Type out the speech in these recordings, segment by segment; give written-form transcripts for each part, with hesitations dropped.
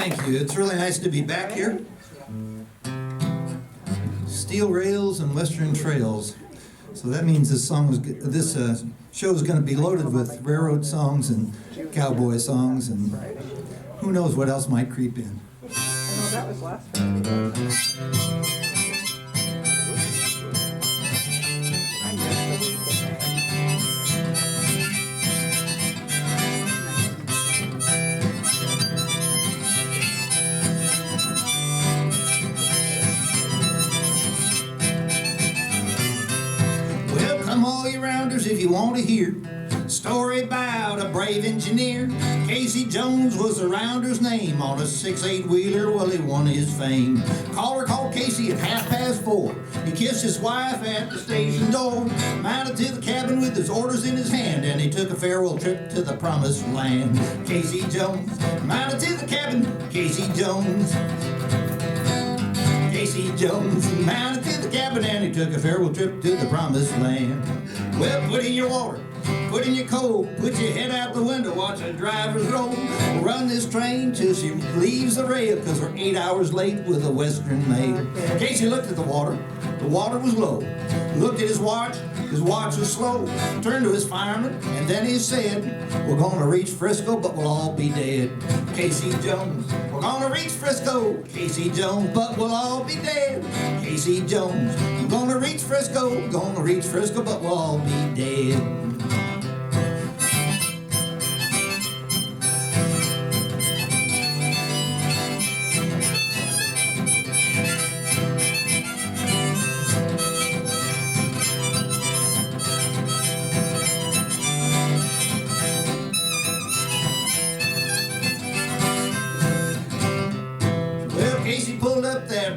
Thank you. It's really nice to be back here. Steel rails and western trails. So that means this show is going to be loaded with railroad songs and cowboy songs, and who knows what else might creep in. No, that was last time. If you want to hear a story about a brave engineer, Casey Jones was the rounder's name. On a 6/8 wheeler, well, he won his fame. Caller called Casey at 4:30. He kissed his wife at the station door, mounted to the cabin with his orders in his hand, and he took a farewell trip to the promised land. Casey Jones mounted to the cabin. Casey Jones. Casey Jones mounted to the cabin, and he took a farewell trip to the promised land. Well, put in your water, put in your coal, put your head out the window, watch the drivers roll. We'll run this train till she leaves the rail, 'cause we're 8 hours late with a western mail. Casey looked at the water was low. Looked at his watch was slow. Turned to his fireman, and then he said, "We're gonna reach Frisco, but we'll all be dead." Casey Jones, we're gonna reach Frisco. Casey Jones, but we'll all be dead. Casey Jones, we're gonna reach Frisco, but we'll all be dead.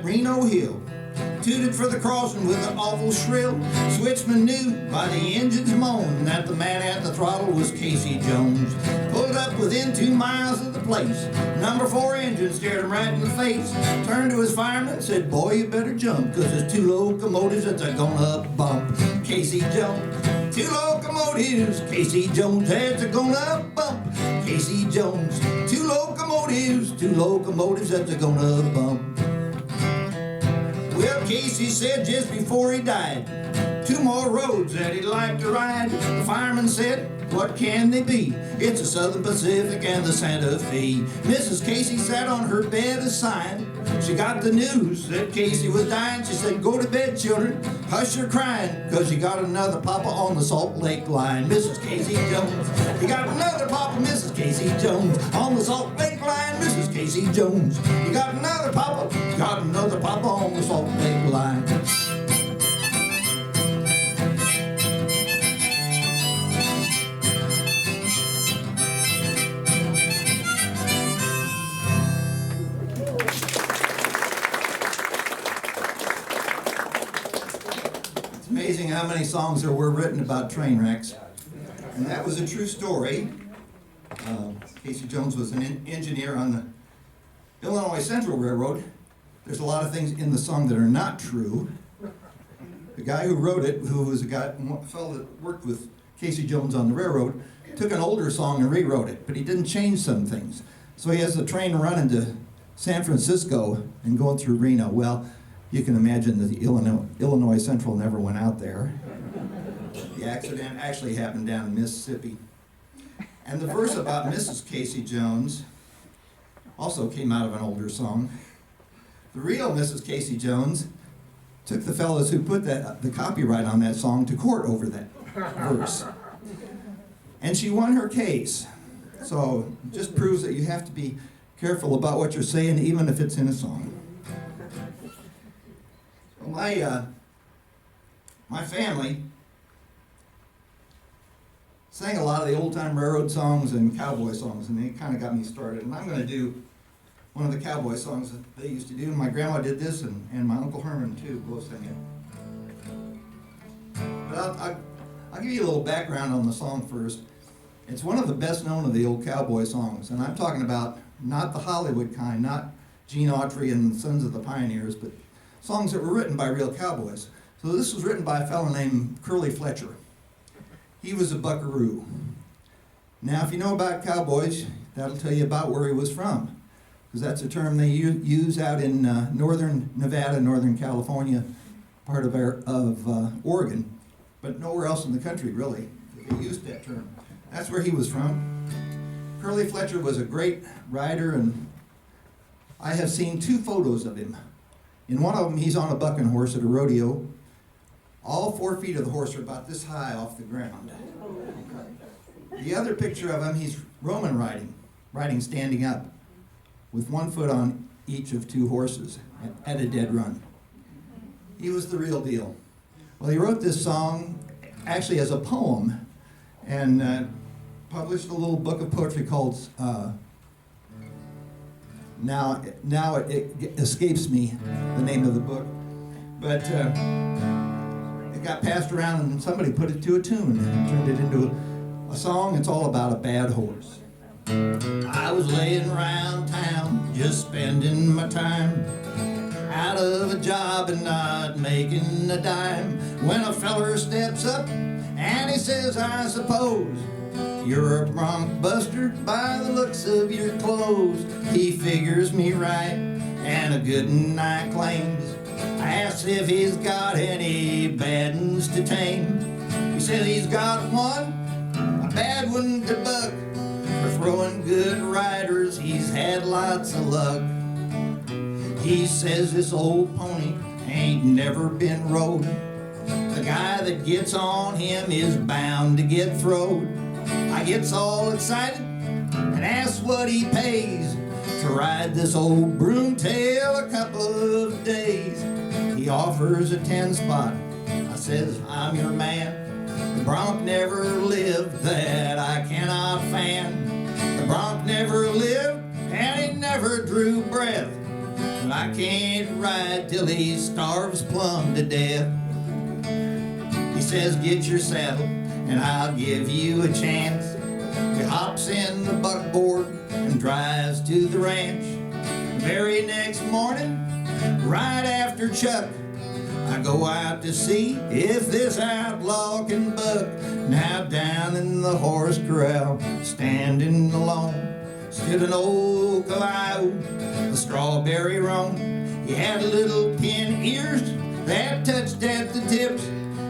Reno Hill, tooted for the crossing with an awful shrill. Switchman knew by the engine's moan that the man at the throttle was Casey Jones. Pulled up within 2 miles of the place. Number 4 engine stared him right in the face. Turned to his fireman, said, "Boy, you better jump, 'cause there's 2 locomotives that's gonna bump." Casey Jones, 2 locomotives. Casey Jones, that's gonna bump. Casey Jones, 2 locomotives that's gonna bump. Well, Casey said just before he died, 2 more roads that he'd like to ride. The fireman said, "What can they be? It's the Southern Pacific and the Santa Fe." Mrs. Casey sat on her bed aside. She got the news that Casey was dying. She said, "Go to bed, children, hush your crying, 'cause you got another papa on the Salt Lake line." Mrs. Casey Jones, you got another papa, Mrs. Casey Jones, on the Salt Lake line. Mrs. Casey Jones, you got another papa on the Salt Lake line. Amazing how many songs there were written about train wrecks. And that was a true story. Casey Jones was an engineer on the Illinois Central Railroad. There's a lot of things in the song that are not true. The guy who wrote it, who was a fellow that worked with Casey Jones on the railroad, took an older song and rewrote it, but he didn't change some things. So he has the train running to San Francisco and going through Reno. Well, you can imagine that the Illinois Central never went out there. The accident actually happened down in Mississippi. And the verse about Mrs. Casey Jones also came out of an older song. The real Mrs. Casey Jones took the fellows who put the copyright on that song to court over that verse. And she won her case. So it just proves that you have to be careful about what you're saying, even if it's in a song. My family sang a lot of the old-time railroad songs and cowboy songs, and they kind of got me started. And I'm going to do one of the cowboy songs that they used to do. My grandma did this, and my Uncle Herman, too, both sang it. But I'll give you a little background on the song first. It's one of the best known of the old cowboy songs, and I'm talking about not the Hollywood kind, not Gene Autry and Sons of the Pioneers, but songs that were written by real cowboys. So this was written by a fellow named Curly Fletcher. He was a buckaroo. Now, if you know about cowboys, that'll tell you about where he was from. because that's a term they use out in northern Nevada, northern California, part of Oregon, but nowhere else in the country really. They used that term. That's where he was from. Curly Fletcher was a great rider, and I have seen 2 photos of him. In one of them, he's on a bucking horse at a rodeo. All 4 feet of the horse are about this high off the ground. The other picture of him, he's Roman riding standing up, with 1 foot on each of 2 horses at a dead run. He was the real deal. Well, he wrote this song actually as a poem, and published a little book of poetry called now it escapes me the name of the book, but it got passed around and somebody put it to a tune and turned it into a song. It's all about a bad horse. I was laying around town just spending my time, out of a job and not making a dime, when a feller steps up and he says, I suppose you're a bronc buster by the looks of your clothes. He figures me right, and a good one I claims. I asked if he's got any bad ones to tame. He says he's got one, a bad one to buck. For throwing good riders, he's had lots of luck. He says this old pony ain't never been rode. The guy that gets on him is bound to get throwed. I gets all excited and asks what he pays to ride this old broomtail a couple of days. He offers a 10 spot. I says, I'm your man. The bronc never lived that I cannot fan. The bronc never lived and he never drew breath. But I can't ride till he starves plumb to death. He says, get your saddle and I'll give you a chance. He hops in the buckboard and drives to the ranch. The very next morning, right after Chuck, I go out to see if this outlaw can buck. Now down in the horse corral, standing alone, stood an old calliope, a strawberry roan. He had little pin ears that touched at the tips,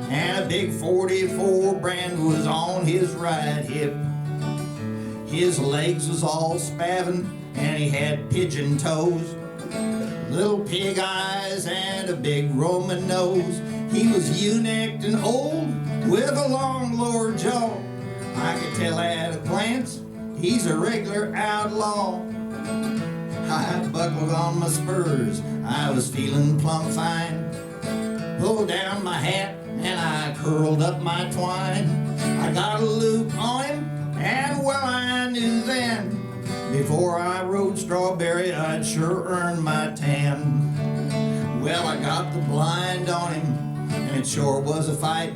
and a big 44 brand was on his right hip. His legs was all spavin, and he had pigeon toes, little pig eyes and a big Roman nose. He was ewe-necked and old with a long lower jaw. I could tell at a glance he's a regular outlaw. I buckled on my spurs, I was feeling plumb fine. Pulled down my hat and I curled up my twine. I got a loop on him, and well I knew then, before I rode Strawberry I'd sure earned my tan. Well, I got the blind on him, and it sure was a fight.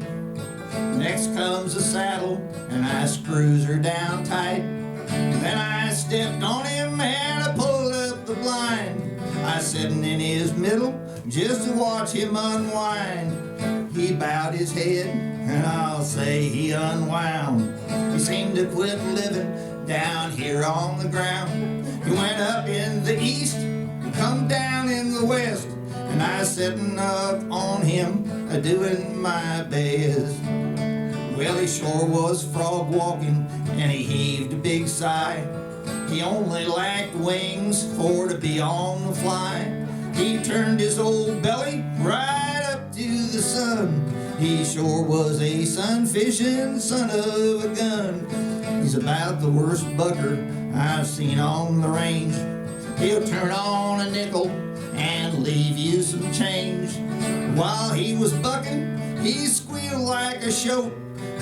Next comes the saddle, and I screws her down tight. Then I stepped on him and I pulled up the blind. I sitting in his middle just to watch him unwind. He bowed his head, and I'll say he unwound. He seemed to quit living down here on the ground. He went up in the east and come down in the west, and I sitting up on him a-doing my best. Well, he sure was frog walking, and he heaved a big sigh. He only lacked wings for to be on the fly. He turned his old belly right up to the sun. He sure was a sun-fishing son of a gun. He's about the worst bucker I've seen on the range. He'll turn on a nickel and leave you some change. While he was bucking, he squealed like a shoat.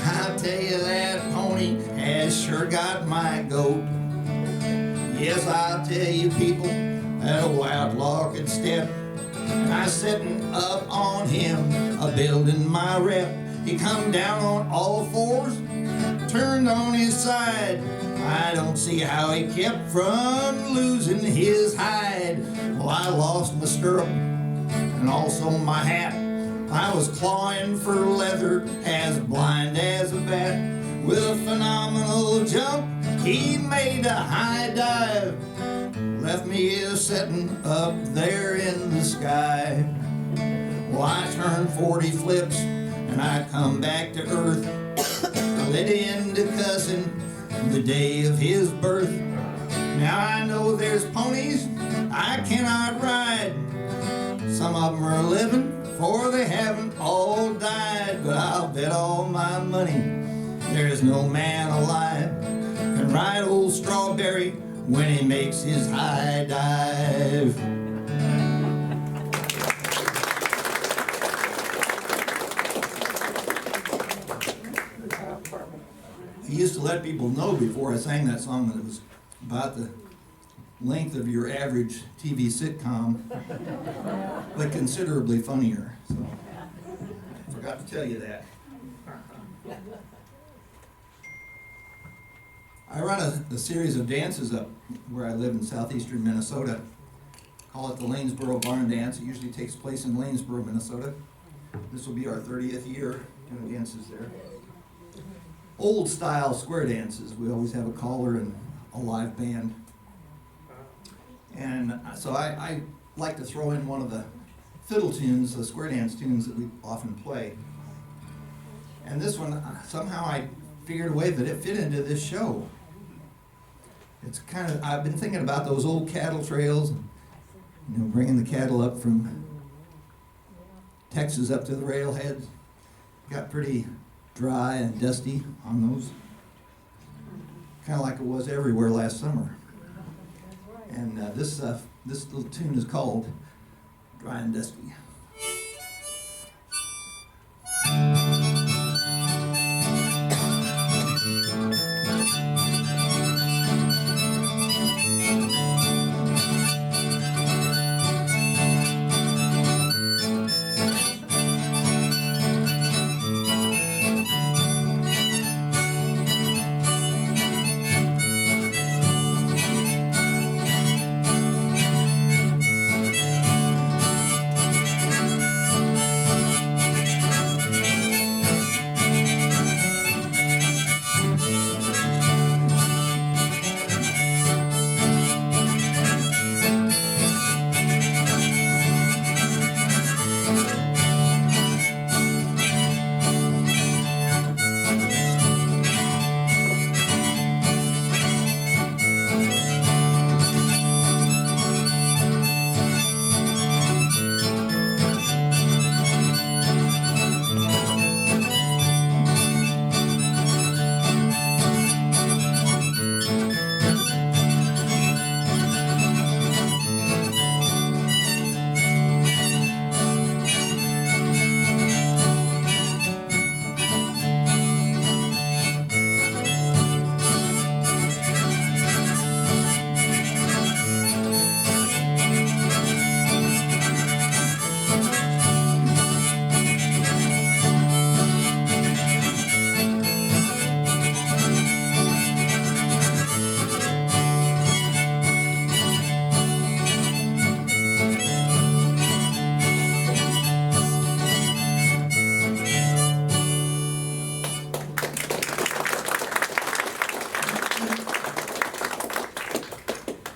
I'll tell you, that pony has sure got my goat. Yes, I'll tell you people, that old outlaw could step. And I sitting up on him, a-building my rep. He come down on all fours, turned on his side. I don't see how he kept from losing his hide. Well, I lost my stirrup and also my hat. I was clawing for leather, as blind as a bat. With a phenomenal jump, he made a high dive. left me a setting up there in the sky. Well, I turned 40 flips and I come back to earth. I let into cussing the day of his birth. Now I know there's ponies I cannot ride. Some of them are living, for they haven't all died. But I'll bet all my money there's no man alive can ride old Strawberry when he makes his high dive. I used to let people know before I sang that song that it was about the length of your average TV sitcom, but considerably funnier. So I forgot to tell you that. I run a series of dances up where I live in southeastern Minnesota. Call it the Lanesboro Barn Dance. It usually takes place in Lanesboro, Minnesota. This will be our 30th year doing dances there. Old style square dances. We always have a caller and a live band. And so I like to throw in one of the fiddle tunes, the square dance tunes that we often play. And this one, somehow I figured a way that it fit into this show. It's kind of, I've been thinking about those old cattle trails, bringing the cattle up from Texas up to the railheads. Got pretty dry and dusty on those. Kind of like it was everywhere last summer. And this little tune is called Dry and Dusty.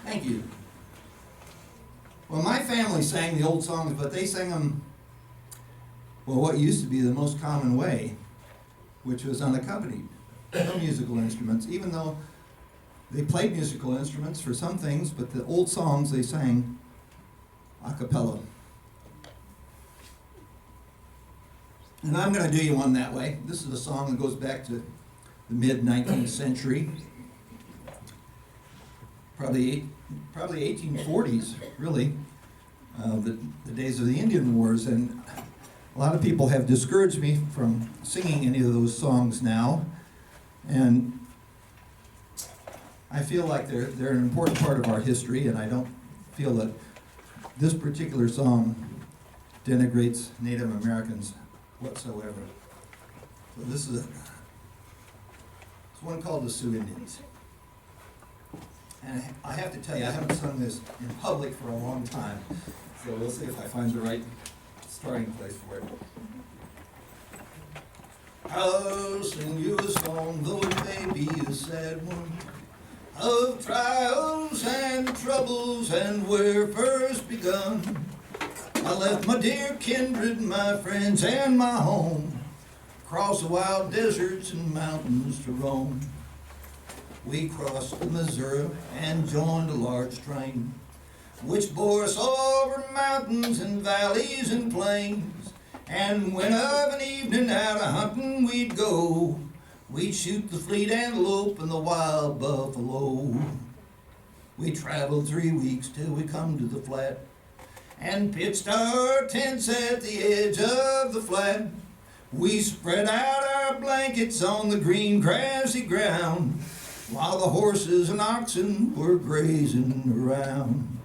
Thank you. Well, my family sang the old songs, but they sang them, well, what used to be the most common way, which was unaccompanied, no musical instruments, even though they played musical instruments for some things, but the old songs they sang a cappella. And I'm going to do you one that way. This is a song that goes back to the mid-19th century. Probably 1840s, really, the days of the Indian Wars, and a lot of people have discouraged me from singing any of those songs now, and I feel like they're an important part of our history, and I don't feel that this particular song denigrates Native Americans whatsoever. So this is it's one called the Sioux Indians. And I have to tell you, I haven't sung this in public for a long time, so we'll see if I find the right starting place for it. I'll sing you a song, though it may be a sad one. of trials and troubles, and where first begun. I left my dear kindred, my friends, and my home, across the wild deserts and mountains to roam. We crossed the Missouri and joined a large train, which bore us over mountains and valleys and plains. And when of an evening out a hunting we'd go, we'd shoot the fleet antelope and the wild buffalo. We traveled 3 weeks till we come to the flat, and pitched our tents at the edge of the flat. We spread out our blankets on the green grassy ground, while the horses and oxen were grazing around.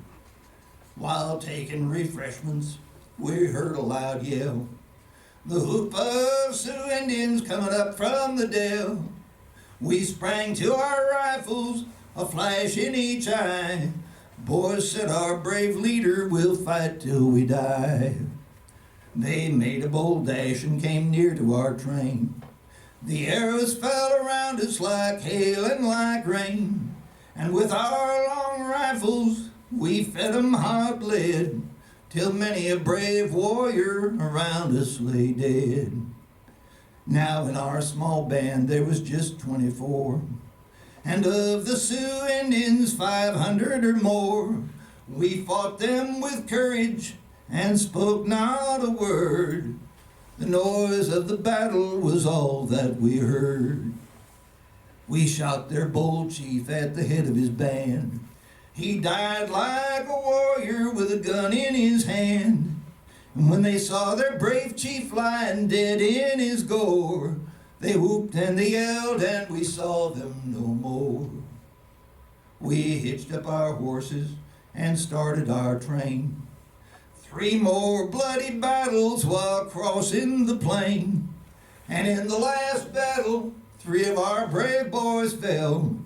While taking refreshments, we heard a loud yell, the whoop of Sioux Indians coming up from the dell. We sprang to our rifles, a flash in each eye. Boys, said our brave leader, we'll fight till we die. They made a bold dash and came near to our train. The arrows fell around us like hail and like rain, and with our long rifles we fed 'em hot lead, till many a brave warrior around us lay dead. Now in our small band there was just 24, and of the Sioux Indians 500 or more. We fought them with courage and spoke not a word. The noise of the battle was all that we heard. We shot their bold chief at the head of his band. He died like a warrior with a gun in his hand. And when they saw their brave chief lying dead in his gore, they whooped and they yelled and we saw them no more. We hitched up our horses and started our train. 3 more bloody battles while crossing the plain. And in the last battle, 3 of our brave boys fell,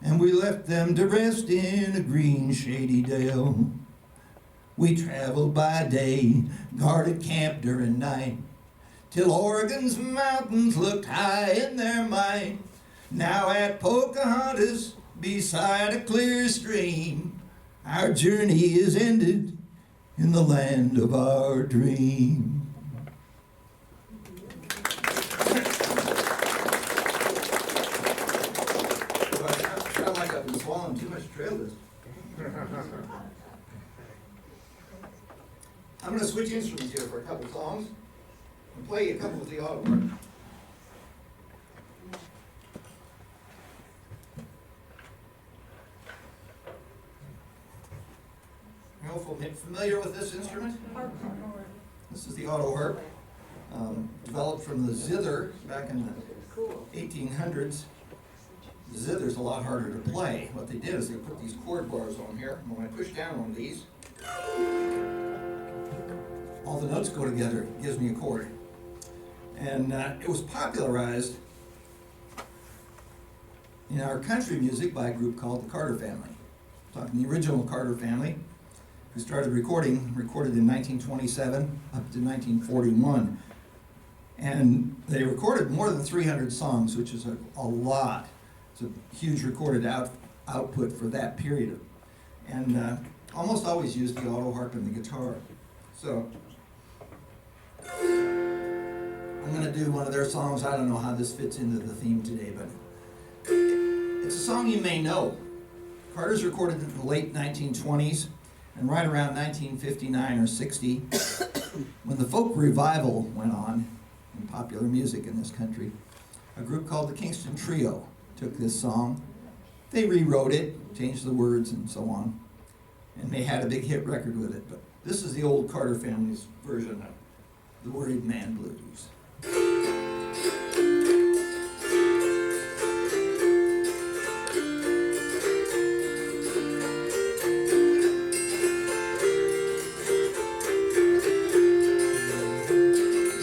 and we left them to rest in a green shady dell. We traveled by day, guarded camp during night, till Oregon's mountains looked high in their might. Now at Pocahontas, beside a clear stream, our journey is ended in the land of our dream. I sound like I've been swallowing too much trail dust. I'm going to switch instruments here for a couple songs and play a couple of the autoharp. Are you familiar with this instrument? This is the autoharp, developed from the zither back in the 1800s. The zither's a lot harder to play. What they did is they put these chord bars on here, and when I push down on these, all the notes go together. It gives me a chord. And it was popularized in our country music by a group called the Carter Family. I'm talking the original Carter Family, who started recorded in 1927 up to 1941. And they recorded more than 300 songs, which is a lot. It's a huge recorded output for that period. And almost always used the autoharp and the guitar. So I'm going to do one of their songs. I don't know how this fits into the theme today, but it's a song you may know. Carter's recorded in the late 1920s, and right around 1959 or 60, when the folk revival went on in popular music in this country, a group called the Kingston Trio took this song. They rewrote it, changed the words and so on, and they had a big hit record with it. But this is the old Carter family's version of the Worried Man Blues.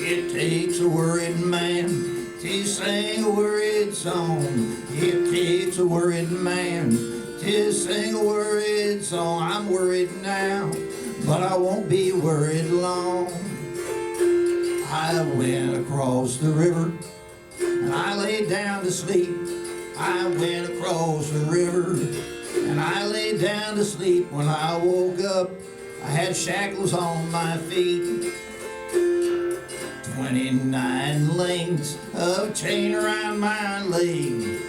It takes a worried man to sing a worried song. It takes a worried man to sing a worried song. I'm worried now, but I won't be worried long. I went across the river and I laid down to sleep. I went across the river and I lay down to sleep. When I woke up, I had shackles on my feet. 29 links of chain around my leg.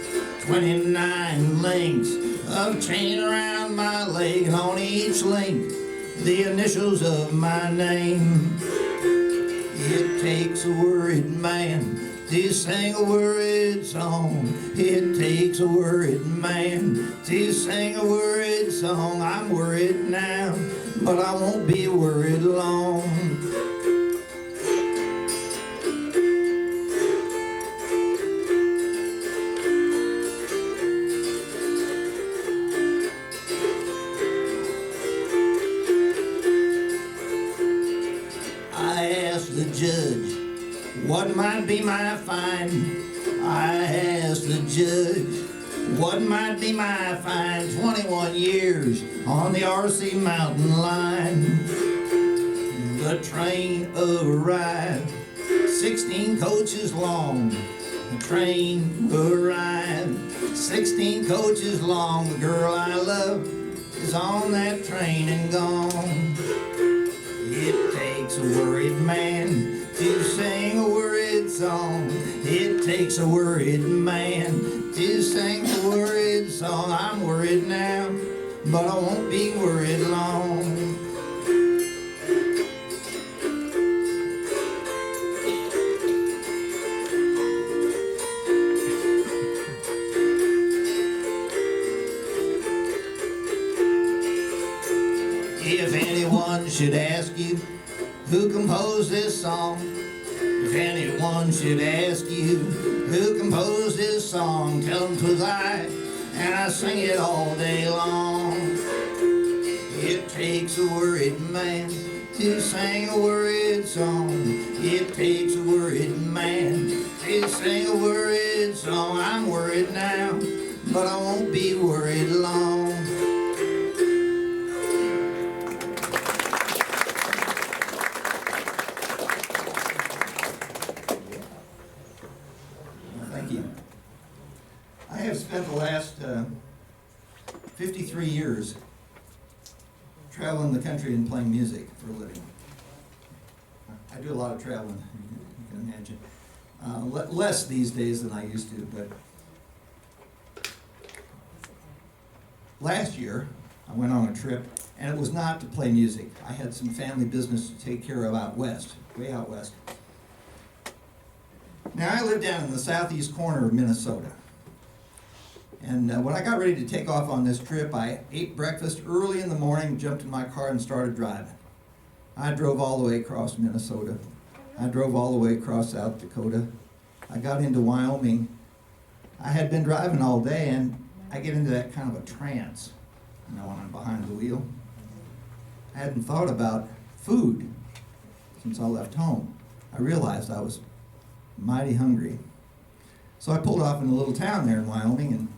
29 links of chain around my leg, and on each link the initials of my name. It takes a worried man to sing a worried song. It takes a worried man to sing a worried song. I'm worried now, but I won't be worried long. The judge, what might be my fine? I asked the judge, what might be my fine? 21 years on the RC mountain line. The train arrived, 16 coaches long. The train arrived, 16 coaches long. The girl I love is on that train and gone. It takes a worried man to sing a worried song. It takes a worried man to sing a worried song. I'm worried now, but I won't be worried long. If anyone should ask you who composed this song, if anyone should ask you who composed this song, tell them 'twas I, and I sing it all day long. It takes a worried man to sing a worried song. It takes a worried man to sing a worried song. I'm worried now, but I won't be worried long. I have spent the last 53 years traveling the country and playing music for a living. I do a lot of traveling, you can imagine. Less these days than I used to, but last year I went on a trip, and it was not to play music. I had some family business to take care of out west, way out west. Now, I live down in the southeast corner of Minnesota. And when I got ready to take off on this trip, I ate breakfast early in the morning, jumped in my car, and started driving. I drove all the way across Minnesota. I drove all the way across South Dakota. I got into Wyoming. I had been driving all day, and I get into that kind of a trance, when I'm behind the wheel. I hadn't thought about food since I left home. I realized I was mighty hungry. So I pulled off in a little town there in Wyoming, and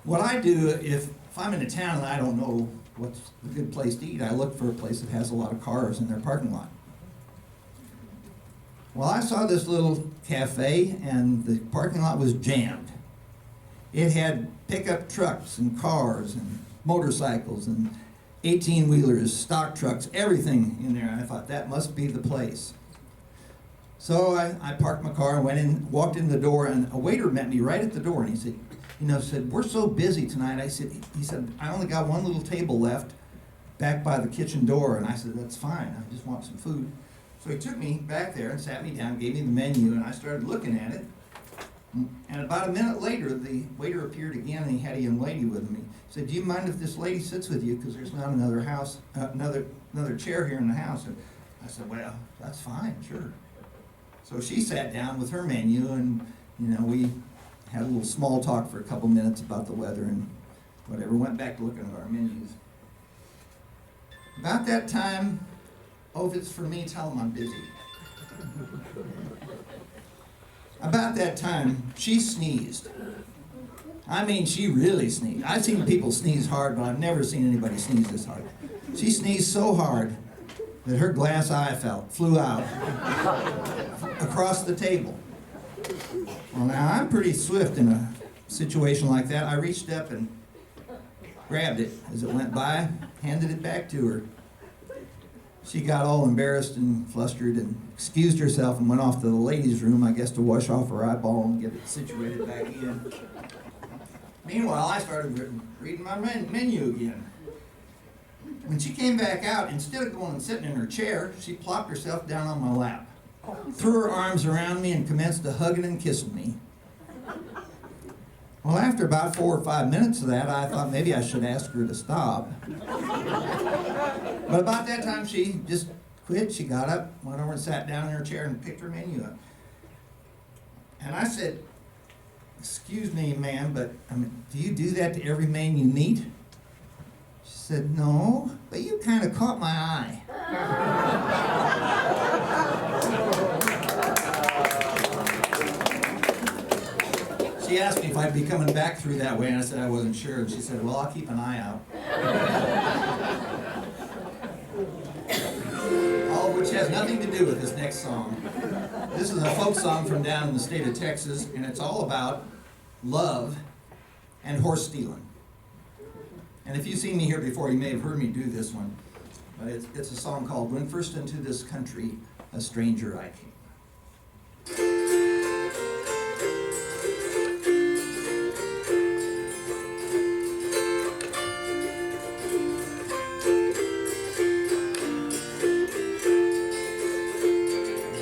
what I do if I'm in a town and I don't know what's a good place to eat, I look for a place that has a lot of cars in their parking lot. Well, I saw this little cafe, and the parking lot was jammed. It had pickup trucks and cars and motorcycles and 18-wheelers, stock trucks, everything in there. And I thought, that must be the place. So I parked my car and went in, walked in the door, and a waiter met me right at the door, and he said, we're so busy tonight. He said, I only got one little table left back by the kitchen door. And I said, that's fine, I just want some food. So he took me back there and sat me down, gave me the menu, and I started looking at it. And about a minute later, the waiter appeared again, and he had a young lady with him. He said, do you mind if this lady sits with you, because there's not another chair here in the house? And I said, well, that's fine, sure. So she sat down with her menu, and we had a little small talk for a couple minutes about the weather and whatever. Went back to looking at our menus. About that time, if it's for me, tell them I'm busy. About that time, she sneezed. I mean, she really sneezed. I've seen people sneeze hard, but I've never seen anybody sneeze this hard. She sneezed so hard that her glass eye flew out across the table. Well, now, I'm pretty swift in a situation like that, I reached up and grabbed it as it went by, handed it back to her. She got all embarrassed and flustered and excused herself and went off to the ladies' room, I guess, to wash off her eyeball and get it situated back in. Meanwhile, I started reading my menu again. When she came back out, instead of going and sitting in her chair, she plopped herself down on my lap, threw her arms around me, and commenced to hugging and kissing me. Well, after about 4 or 5 minutes of that, I thought maybe I should ask her to stop. But about that time, she just quit. She got up, went over and sat down in her chair and picked her menu up. And I said, "Excuse me, ma'am, but do you do that to every man you meet?" She said, "No, but you kind of caught my eye." She asked me if I'd be coming back through that way, and I said I wasn't sure. And she said, "Well, I'll keep an eye out." All of which has nothing to do with this next song. This is a folk song from down in the state of Texas, and it's all about love and horse stealing. And if you've seen me here before, you may have heard me do this one. But it's a song called "When First Into This Country, a Stranger I Came."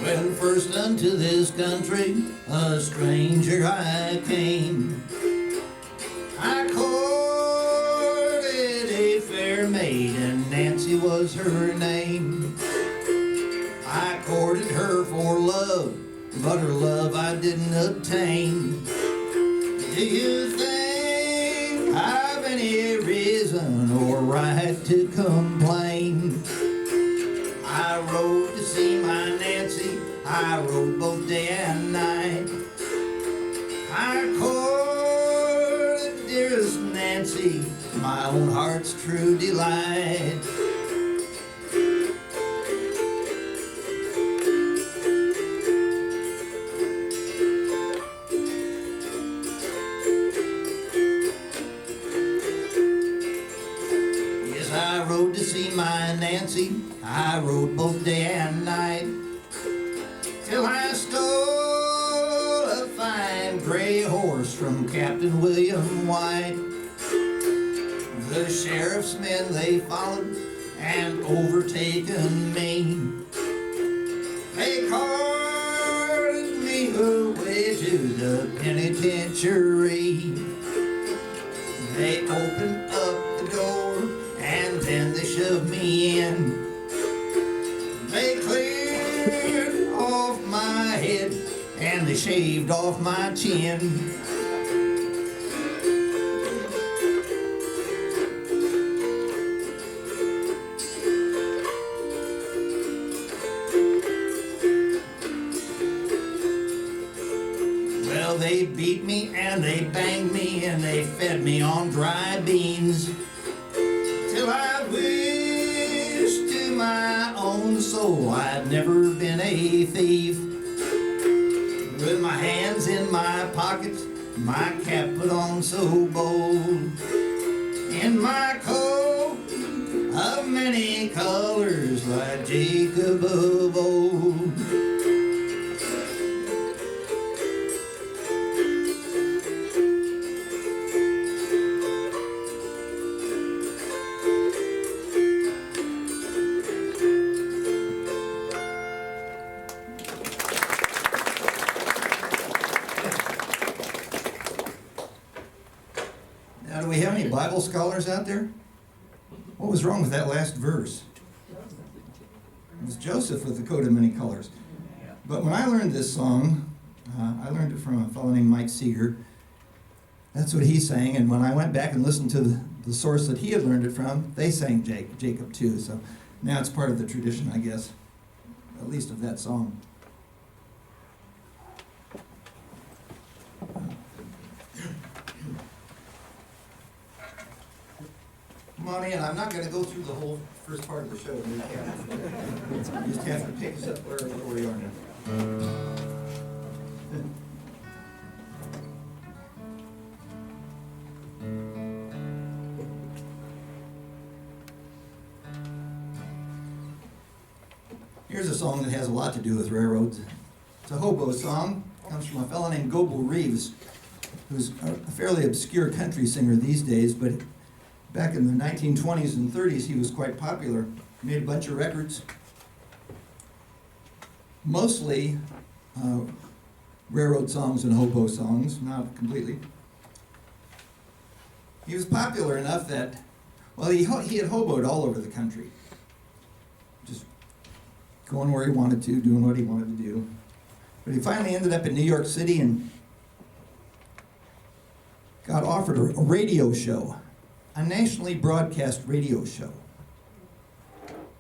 When first unto this country, a stranger I came. I courted a fair maiden, Nancy was her name. I courted her for love, but her love I didn't obtain. Do you think I've any reason or right to complain? I rode to see my Nancy, I rode both day and night. I courted dearest Nancy, my own heart's true delight. Yes, I rode to see my Nancy, I rode both day and night, till I stole a fine gray horse from Captain William White. The sheriff's men, they followed and overtaken me. They carted me away to the penitentiary. They opened up the door and then they shoved me in. They cleared off my head and they shaved off my chin. Well, they beat me and they banged me and they fed me on dry beans, till I wished to my own soul I'd never been a thief. With my hands in my pockets, my cap put on so bold, in my coat of many colors like Jacob of old. Now, do we have any Bible scholars out there? What was wrong with that last verse? It was Joseph with the coat of many colors. But when I learned this song, I learned it from a fellow named Mike Seeger. That's what he sang, and when I went back and listened to the source that he had learned it from, they sang Jacob too. So now it's part of the tradition, I guess, at least of that song. Come on in. I'm not going to go through the whole first part of the show. You just have to pick us up where we are now. Here's a song that has a lot to do with railroads. It's a hobo song. It comes from a fellow named Goebel Reeves, who's a fairly obscure country singer these days, but back in the 1920s and 30s he was quite popular. He made a bunch of records, mostly railroad songs and hobo songs, not completely. He was popular enough that, well, he had hoboed all over the country, just going where he wanted to, doing what he wanted to do. But he finally ended up in New York City and got offered a radio show, a nationally broadcast radio show.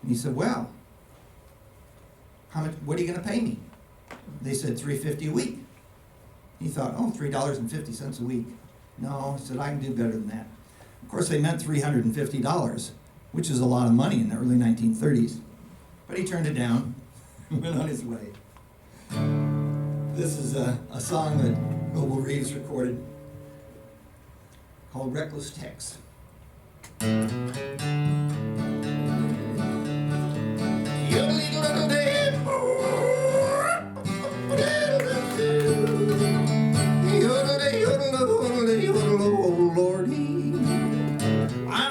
And he said, well, what are you going to pay me? They said $3.50 a week. He thought, oh, $3.50 a week. No, he said, I can do better than that. Of course, they meant $350, which is a lot of money in the early 1930s. But he turned it down and went on his way. This is a song that Goebel Reeves recorded called Reckless Tex. I'm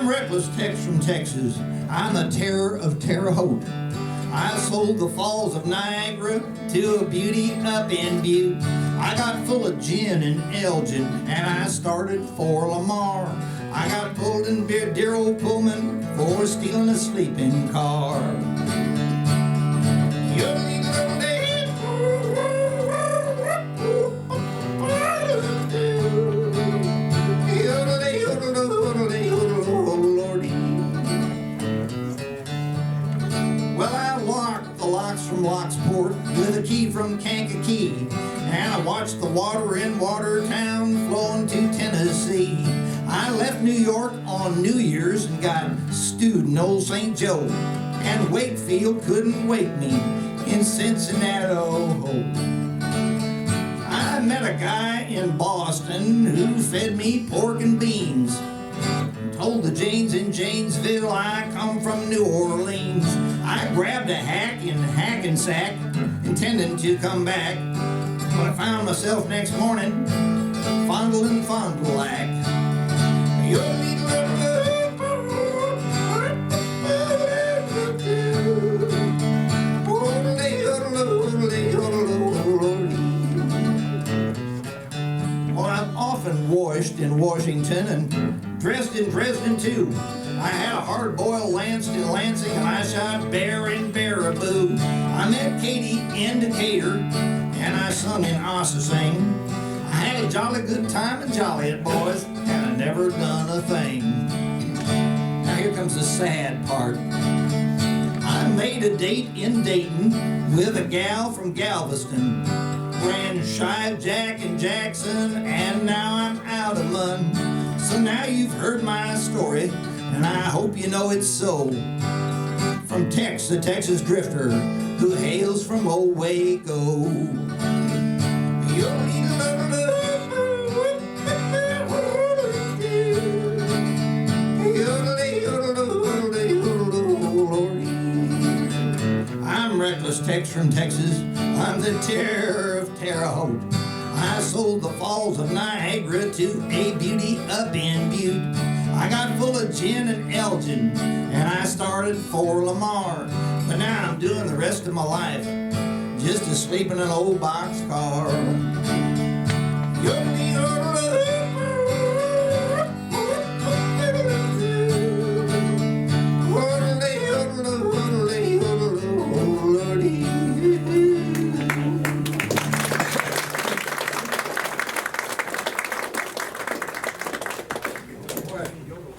Reckless Tex from Texas. I'm the terror of Terre Haute. I sold the Falls of Niagara to a beauty up in Butte. I got full of gin and Elgin, and I started for Lamar. I got pulled in dear old Pullman for stealing a sleeping car. Locksport with a key from Kankakee, and I watched the water in Watertown flowing to Tennessee. I left New York on New Year's and got stewed in Old St. Joe, and Wakefield couldn't wake me in Cincinnati. I met a guy in Boston who fed me pork and beans. Told the Janes in Janesville I come from New Orleans. I grabbed a hack in Hackensack, intending to come back, but I found myself next morning fondling Fond du Lac. Well, I've often washed in Washington and dressed in Dresden too. I had a hard-boiled lance in Lansing, and I shot bear in Baraboo. I met Katie in Decatur, and I sung in Ossising. I had a jolly good time in Joliet, boys, and I never done a thing. Now here comes the sad part. I made a date in Dayton with a gal from Galveston. Ran shy of Jack and Jackson, and now I'm out of Munn. So now you've heard my story, and I hope you know it's so. From Tex, the Texas drifter, who hails from old Waco. I'm Reckless Tex from Texas. I'm the terror of Terre Haute. I sold the Falls of Niagara to a beauty up in Butte. I got full of gin and Elgin, and I started for Lamar. But now I'm doing the rest of my life just to sleep in an old boxcar.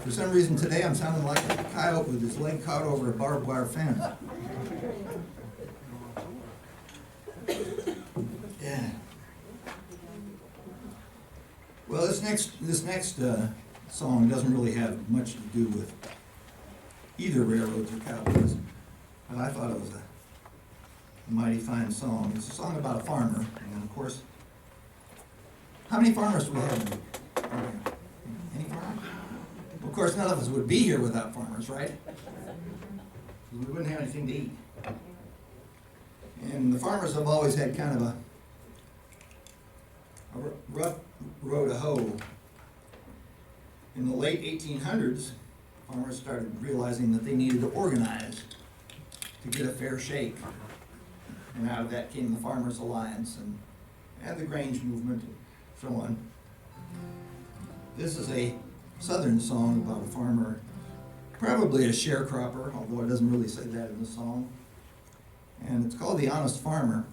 For some reason today I'm sounding like a coyote with his leg caught over a barbed wire fence. Yeah. Well, this next song doesn't really have much to do with either railroads or cowboys, but I thought it was a mighty fine song. It's a song about a farmer, and of course, how many farmers do we have in here? Any farmers? Of course, none of us would be here without farmers, right? We wouldn't have anything to eat. And the farmers have always had kind of a rough road to hoe. In the late 1800s, farmers started realizing that they needed to organize to get a fair shake. And out of that came the Farmers Alliance and the Grange movement and so on. This is a southern song about a farmer, probably a sharecropper, although it doesn't really say that in the song. And it's called The Honest Farmer.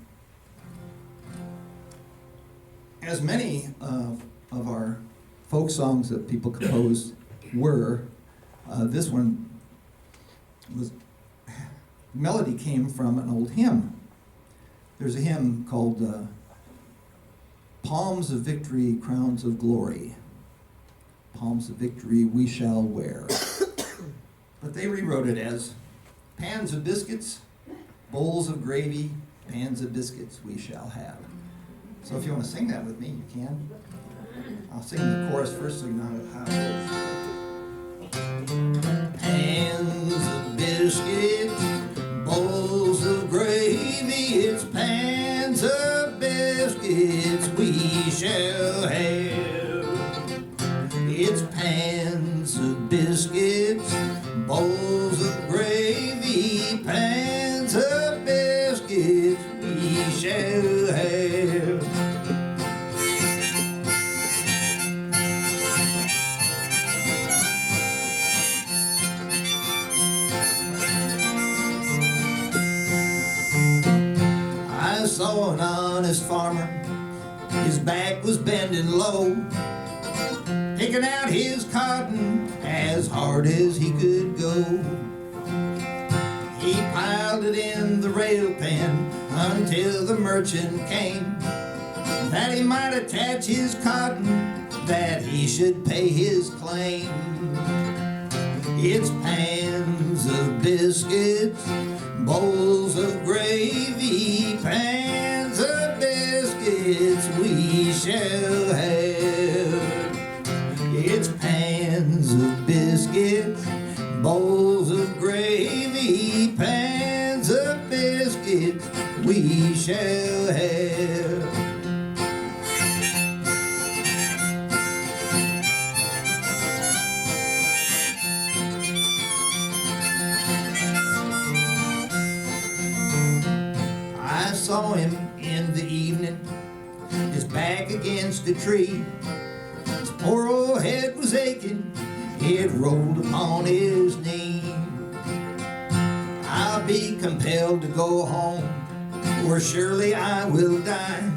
As many of our folk songs that people composed were, this one was, melody came from an old hymn. There's a hymn called Palms of Victory, Crowns of Glory. Palms of victory we shall wear. But they rewrote it as pans of biscuits, bowls of gravy, pans of biscuits we shall have. So if you want to sing that with me, you can. I'll sing the chorus first so you know how it goes. Pans of biscuits, bowls of gravy, it's pans of biscuits we shall have. It's pans of biscuits, bowls of gravy, pans of biscuits we shall have. I saw an honest farmer, his back was bending low, picking out his cotton as hard as he could go. He piled it in the rail pen until the merchant came, that he might attach his cotton, that he should pay his claim. It's pans of biscuits, bowls of gravy, pans of biscuits we shall have. It's pans of biscuits, bowls of gravy, pans of biscuits we shall have. I saw him in the evening, his back against a tree. His poor old head was aching, it rolled upon his knee. I'll be compelled to go home, or surely I will die.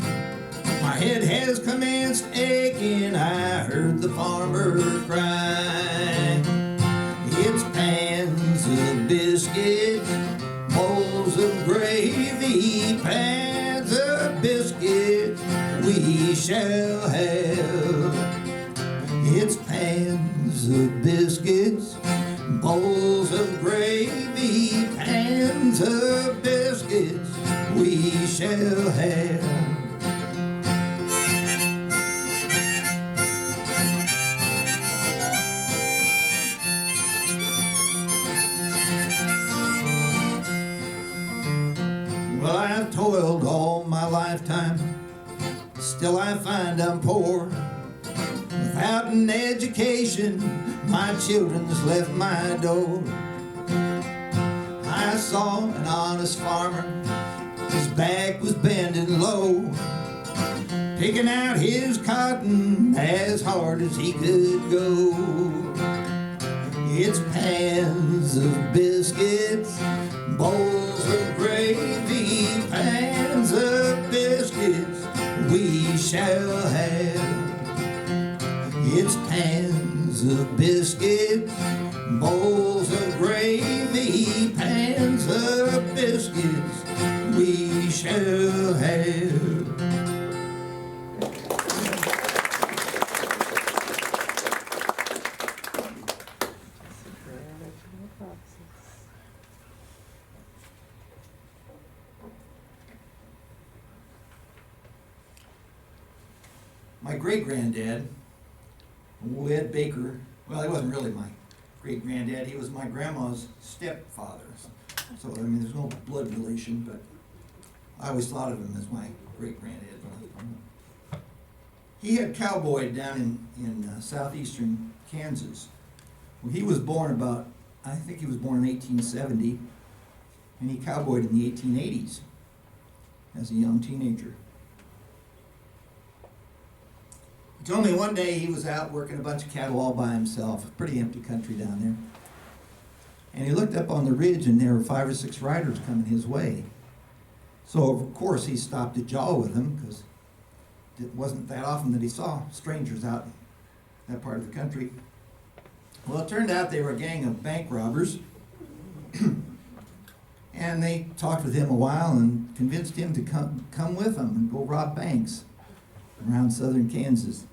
My head has commenced aching, I heard the farmer cry. It's pans of biscuits, bowls of gravy, pans of biscuits we shall have. It's pans of biscuits, bowls of gravy, pans of biscuits we shall have. Well, I've toiled all my lifetime, still I find I'm poor. Without an education, my children's left my door. I saw an honest farmer, his back was bending low, picking out his cotton as hard as he could go. It's pans of biscuits, bowls of gravy, pans of biscuits we shall have. It's pans of biscuits, bowls of gravy, pans of biscuits we shall have. My great-granddad, old Ed Baker, well, he wasn't really my great-granddad, he was my grandma's stepfather. So, I mean, there's no blood relation, but I always thought of him as my great-granddad. He had cowboyed down in southeastern Kansas. Well, he was born about, I think he was born in 1870, and he cowboyed in the 1880s as a young teenager. He told me one day he was out working a bunch of cattle all by himself, pretty empty country down there. And he looked up on the ridge and there were 5 or 6 riders coming his way. So of course he stopped to jaw with them because it wasn't that often that he saw strangers out in that part of the country. Well, it turned out they were a gang of bank robbers. And they talked with him a while and convinced him to come with them and go rob banks around southern Kansas.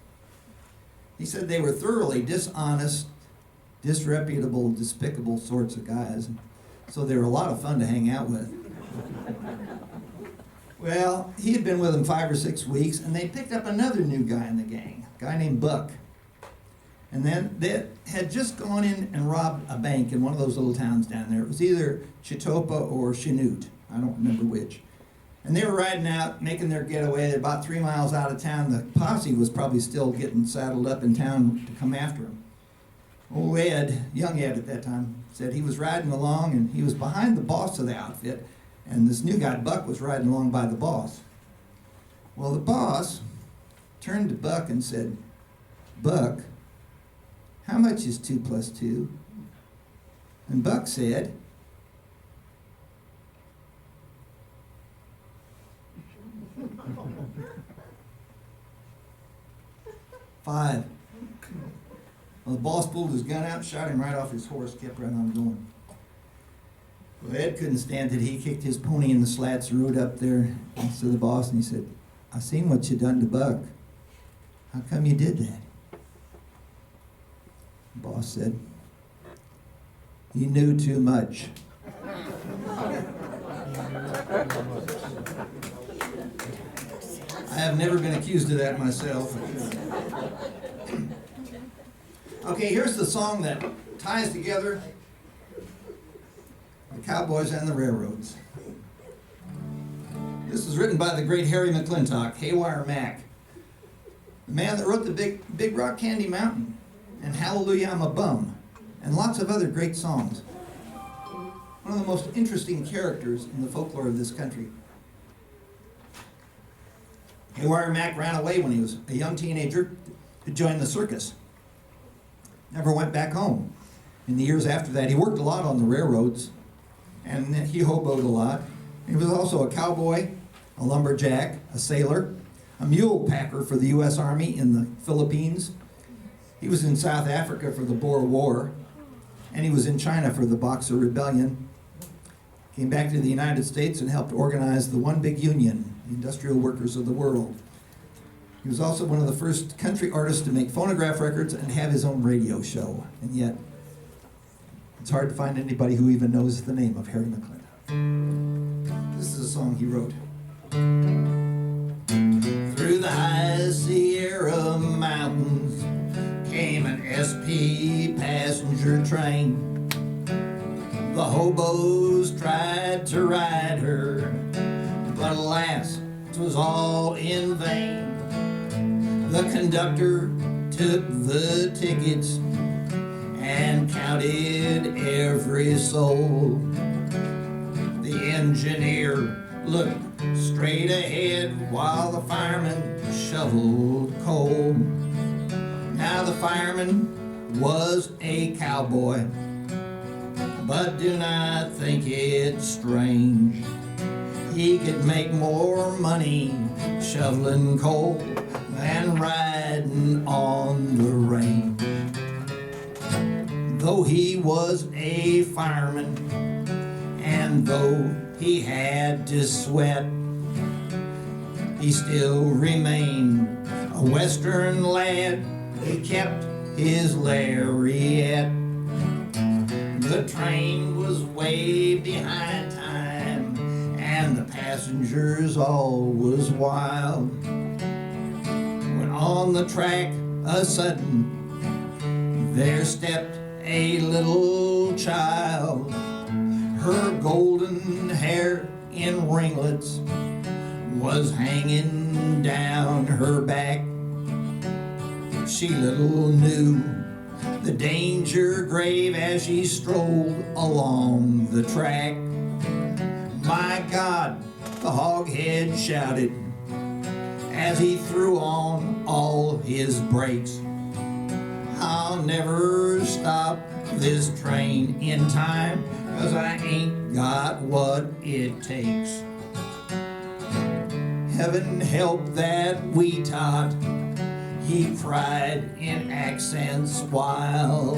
He said they were thoroughly dishonest, disreputable, despicable sorts of guys. So they were a lot of fun to hang out with. Well, he had been with them 5 or 6 weeks, and they picked up another new guy in the gang, a guy named Buck. And then they had just gone in and robbed a bank in one of those little towns down there. It was either Chitopa or Chanute. I don't remember which. And they were riding out, making their getaway. They're about 3 miles out of town. The posse was probably still getting saddled up in town to come after him. Old Ed, young Ed at that time, said he was riding along, and he was behind the boss of the outfit. And this new guy, Buck, was riding along by the boss. Well, the boss turned to Buck and said, "Buck, how much is 2 plus 2? And Buck said, "5. Well, the boss pulled his gun out, shot him right off his horse, kept right on going. Well, Ed couldn't stand it. He kicked his pony in the slats and rode up there to the boss, and he said, "I seen what you done to Buck. How come you did that?" The boss said, "He knew too much." I have never been accused of that myself. Okay, here's the song that ties together the cowboys and the railroads. This is written by the great Harry McClintock, Haywire Mac, the man that wrote the Big Rock Candy Mountain and Hallelujah I'm a Bum, and lots of other great songs. One of the most interesting characters in the folklore of this country. Haywire Mac ran away when he was a young teenager to join the circus. Never went back home. In the years after that, he worked a lot on the railroads, and he hoboed a lot. He was also a cowboy, a lumberjack, a sailor, a mule packer for the U.S. Army in the Philippines. He was in South Africa for the Boer War, and he was in China for the Boxer Rebellion. Came back to the United States and helped organize the One Big Union, the industrial workers of the world. He was also one of the first country artists to make phonograph records and have his own radio show. And yet, it's hard to find anybody who even knows the name of Harry McClintock. This is a song he wrote. Through the high Sierra Mountains came an SP passenger train. The hobos tried to ride her, but alas, it was all in vain. The conductor took the tickets and counted every soul. The engineer looked straight ahead while the fireman shoveled coal. Now the fireman was a cowboy, but do not think it's strange. He could make more money shoveling coal than riding on the range. Though he was a fireman, and though he had to sweat, he still remained a western lad. He kept his lariat. The train was way behind time, and the passengers all was wild. When on the track a sudden there stepped a little child. Her golden hair in ringlets was hanging down her back. She little knew the danger grave as she strolled along the track. My God, the hoghead shouted as he threw on all his brakes. I'll never stop this train in time, 'cause I ain't got what it takes. Heaven help that wee tot, he cried in accents wild.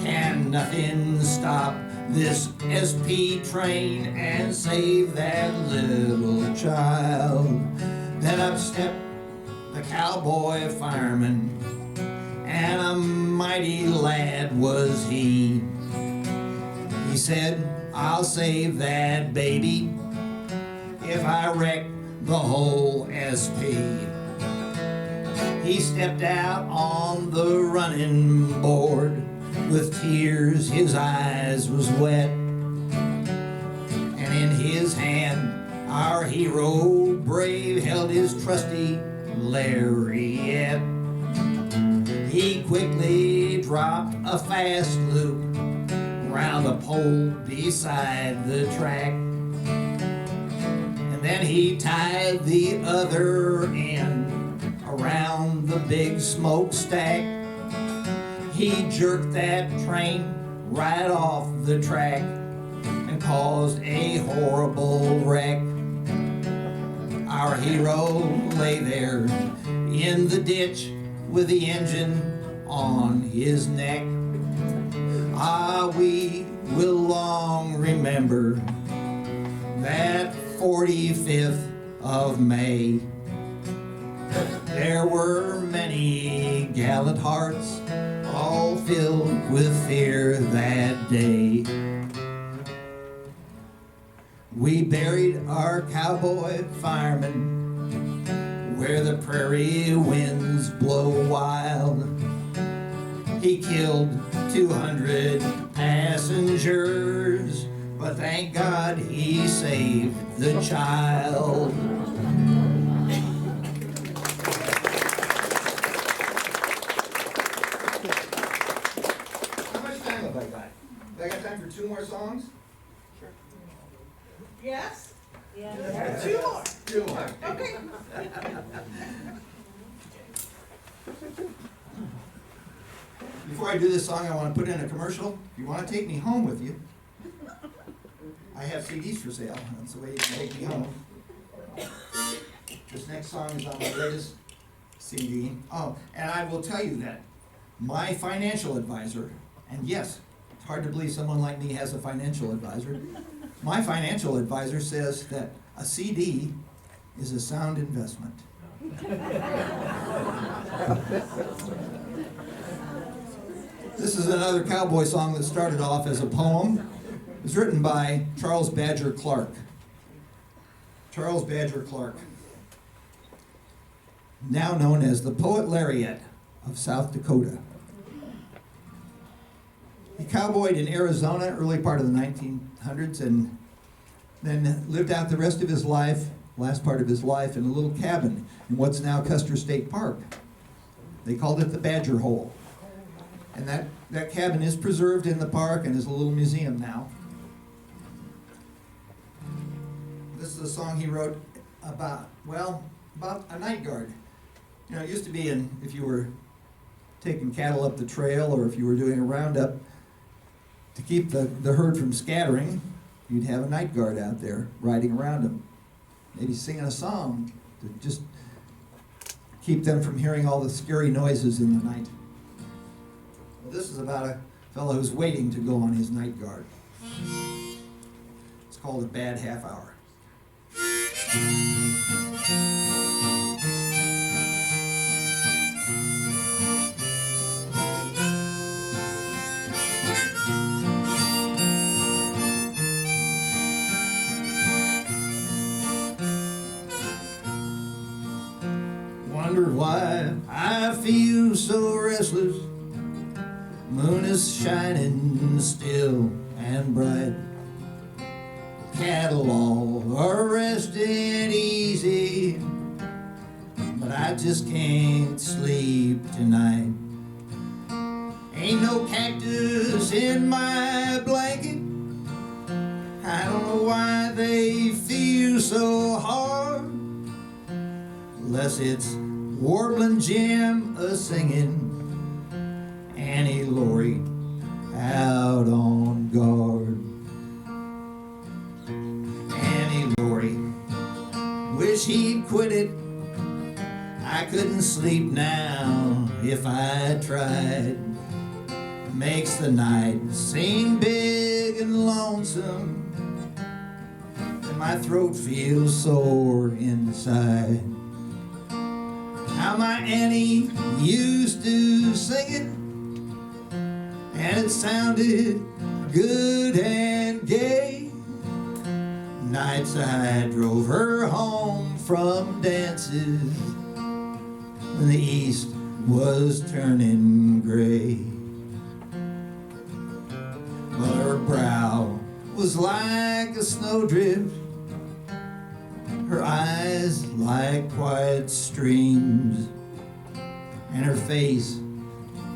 Can nothing stop this SP train and save that little child? Then up stepped the cowboy fireman, and a mighty lad was he. He said, I'll save that baby if I wreck the whole SP. He stepped out on the running board. With tears his eyes was wet, and in his hand our hero brave held his trusty lariat. He quickly dropped a fast loop round a pole beside the track, and then he tied the other end around the big smokestack. He jerked that train right off the track and caused a horrible wreck. Our hero lay there in the ditch with the engine on his neck. Ah, we will long remember that 45th of May. There were many gallant hearts, all filled with fear that day. We buried our cowboy fireman where the prairie winds blow wild. He killed 200 passengers, but thank God he saved the child. I got time for 2 more songs? Sure. Yes? Yeah. 2 more. 2 more. Okay. Before I do this song, I want to put in a commercial. If you want to take me home with you, I have CDs for sale. That's the way you can take me home. This next song is on my latest CD. Oh, and I will tell you that my financial advisor, and yes, it's hard to believe someone like me has a financial advisor. My financial advisor says that a CD is a sound investment. This is another cowboy song that started off as a poem. It was written by Charles Badger Clark. Charles Badger Clark, now known as the Poet Laureate of South Dakota. He cowboyed in Arizona early part of the 1900s and then lived out the rest of his life, last part of his life, in a little cabin in what's now Custer State Park. They called it the Badger Hole. And that cabin is preserved in the park and is a little museum now. This is a song he wrote about a night guard. You know, it used to be if you were taking cattle up the trail or if you were doing a roundup, to keep the herd from scattering, you'd have a night guard out there riding around them, maybe singing a song to just keep them from hearing all the scary noises in the night. Well, this is about a fellow who's waiting to go on his night guard. It's called A Bad Half Hour. Wonder why I feel so restless. Moon is shining still and bright. cattle all are resting easy, but I just can't sleep tonight. Ain't no cactus in my blanket. I don't know why they feel so hard, unless it's warbling Jim a-singing, Annie Laurie out on guard. Annie Laurie, wish he'd quit it. I couldn't sleep now if I tried. Makes the night seem big and lonesome, and my throat feels sore inside. How my Annie used to sing it, and it sounded good and gay. Nights I drove her home from dances when the east was turning gray. But her brow was like a snowdrift, her eyes like quiet streams, and her face,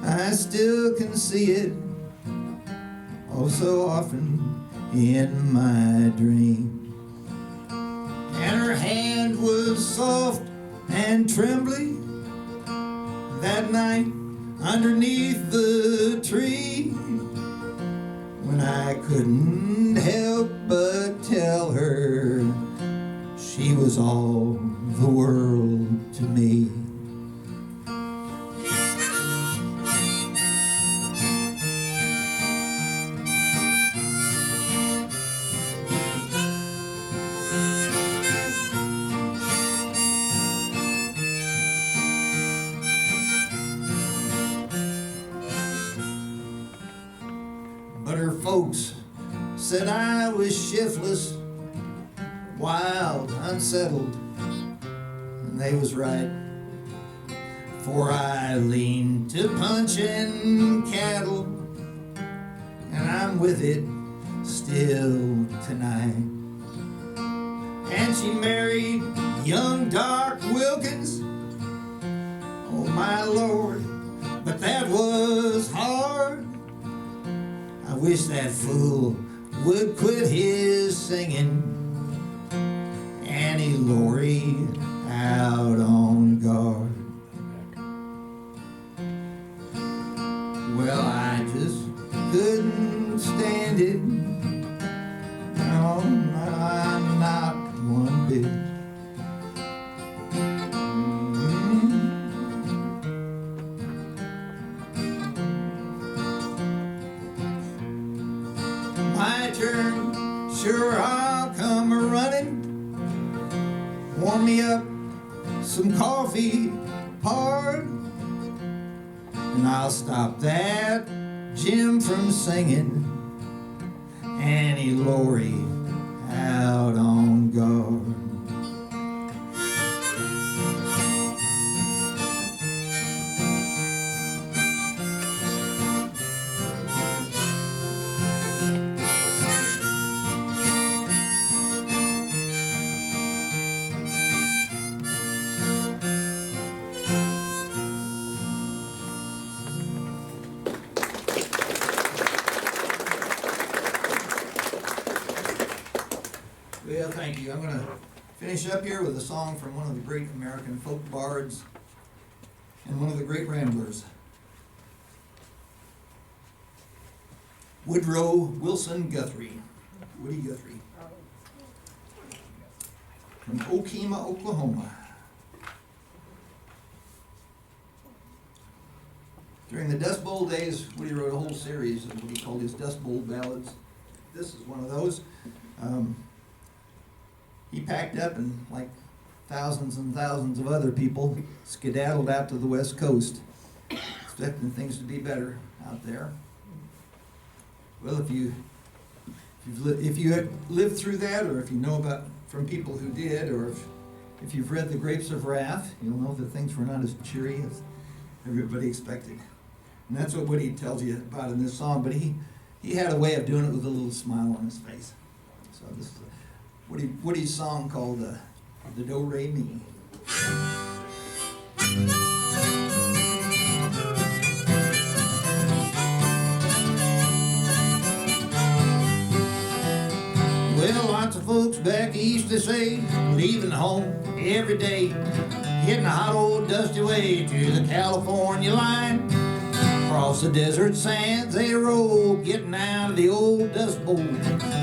I still can see it, oh so often in my dreams. And her hand was soft and trembly that night underneath the tree, when I couldn't help but tell her she was all the world to me. But her folks said I was shiftless, wild, unsettled, and they was right. For I leaned to punching cattle, and I'm with it still tonight. And she married young Doc Wilkins, oh my Lord, but that was hard. I wish that fool would quit his singing, Annie Laurie out on guard. Well, I just couldn't stand it. No, I'm not one bit. My turn, sure I'll come a-running. Warm me up some coffee hard, and I'll stop that Jim from singing, Annie Laurie out on guard. Well, thank you. I'm going to finish up here with a song from one of the great American folk bards and one of the great ramblers, Woodrow Wilson Guthrie, Woody Guthrie, from Okemah, Oklahoma. During the Dust Bowl days, Woody wrote a whole series of what he called his Dust Bowl ballads. This is one of those. He packed up and, like thousands and thousands of other people, skedaddled out to the West Coast, expecting things to be better out there. Well, if you had lived through that, or if you know about from people who did, or if you've read The Grapes of Wrath, you'll know that things were not as cheery as everybody expected. And that's what Woody tells you about in this song, but he had a way of doing it with a little smile on his face. So this is Woody's song called the Do Re Mi. Well, lots of folks back east, they say, leaving home every day, hitting a hot old dusty way to the California line. Across the desert sands they roll, getting out of the old dust bowl.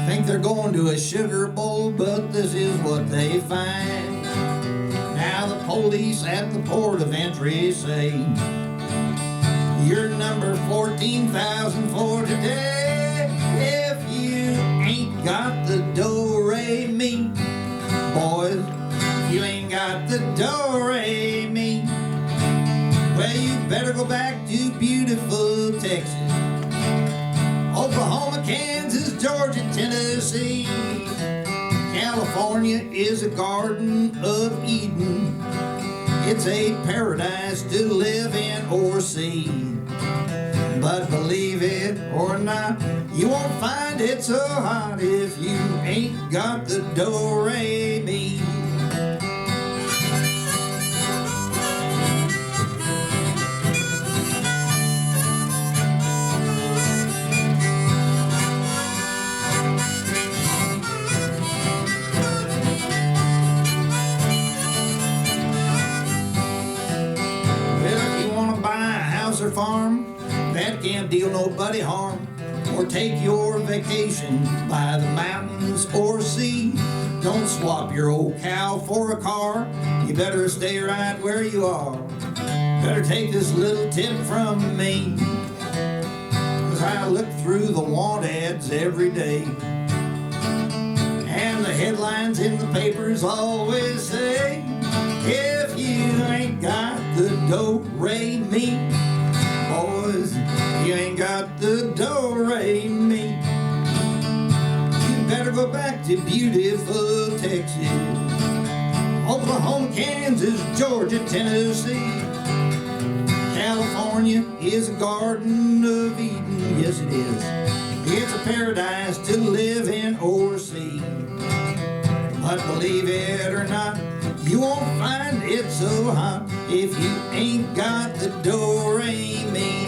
Think they're going to a sugar bowl, but this is what they find. Now the police at the port of entry say, you're number 14,000 for today. If you ain't got the do-re-mi, boys, if you ain't got the do-re-mi, well, you better go back to beautiful Texas, Oklahoma, Kansas, Georgia, Tennessee. California is a garden of Eden. It's a paradise to live in or see. But believe it or not, you won't find it so hot if you ain't got the do-re-mi. Or farm that can't deal nobody harm, or take your vacation by the mountains or sea. Don't swap your old cow for a car, you better stay right where you are. Better take this little tip from me, 'cause I look through the want ads every day, and the headlines in the papers always say, if you ain't got the do-re-mi, boys, you ain't got the do-re-mi, you better go back to beautiful Texas, Oklahoma, Kansas, Georgia, Tennessee. California is a garden of Eden, yes it is. It's a paradise to live in or see. But believe it or not, you won't find it so hot if you ain't got the do-re-mi.